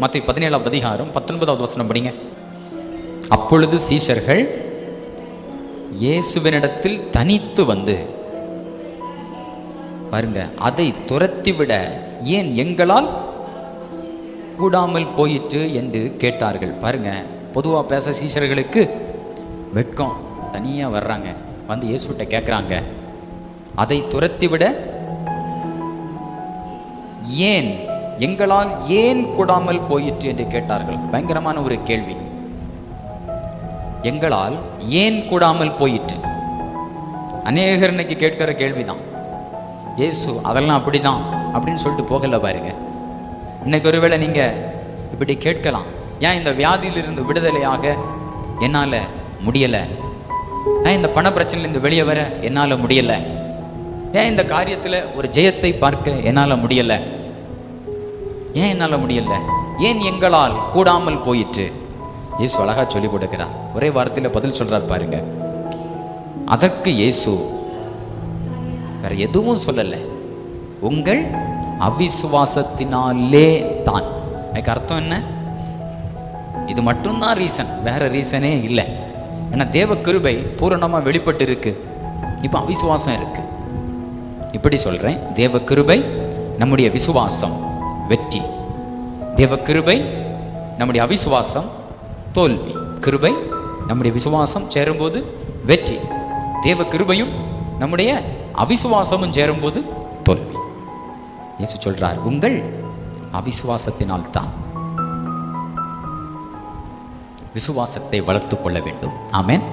மத்தேயு 17வது அதிகாரம் 19வது வசனம் படிங்க. அப்பொழுது சீஷர்கள் இயேசுவினிடத்தில் தனித்து வந்து, பாருங்க, அதை துரத்திவிட ஏன் எங்களால் கூடாமல் போயிற்று என்று கேட்டார்கள். பாருங்க, பொதுவாக பேச சீஷர்களுக்கு வெட்கம், தனியாக வர்றாங்க, வந்து இயேசுகிட்ட கேட்குறாங்க, அதை துரத்திவிட ஏன் எங்களால் ஏன் கூடாமல் போயிற்று என்று கேட்டார்கள். பயங்கரமான ஒரு கேள்வி. எங்களால் ஏன் கூடாமல் போயிற்று? அநேகர் இன்னைக்கு கேட்கிற கேள்விதான். இயேசு அதெல்லாம் அப்படிதான் அப்படின்னு சொல்லிட்டு போகல. பாருங்க, இன்னைக்கு ஒருவேளை நீங்க இப்படி கேட்கலாம், ஏன் இந்த வியாதியிலிருந்து விடுதலையாக என்னால முடியல? ஏன் இந்த பண பிரச்சனையிலிருந்து வெளியே வர என்னால முடியல? ஏன் இந்த காரியத்துல ஒரு ஜெயத்தை பார்க்க என்னால முடியல? ஏன் என்னால முடியல? ஏன் எங்களால் கூடாமல் போயிற்று? இயேசு அழகா சொல்லி கொடுக்கிறார். ஒரே வார்த்தையில பதில் சொல்றார். பாருங்க, அதற்கு இயேசு வேற எதுவும் சொல்லல, உங்கள் அவிசுவாசத்தினாலே தான். அதுக்கு அர்த்தம் என்ன? இது மட்டும்தான் ரீசன், வேற ரீசனே இல்லை. ஏன்னா தேவ கிருபை பூரணமா வெளிப்பட்டு இருக்கு, இப்ப அவிசுவாசம் இருக்கு. இப்படி சொல்றேன், தேவ கிருபை நம்முடைய விசுவாசம் வெற்றி, தேவ கிருபை நம்முடைய அவிசுவாசம் தோல்வி. கிருபை நம்முடைய விசுவாசம் சேரும்போது வெற்றி, தேவ கிருபையும் நம்முடைய அவிசுவாசமும் சேரும்போது தோல்வி. இயேசு சொல்றார், உங்கள் அவிசுவாசத்தினால் தான். விசுவாசத்தை வளர்த்துக் கொள்ள வேண்டும். ஆமென்.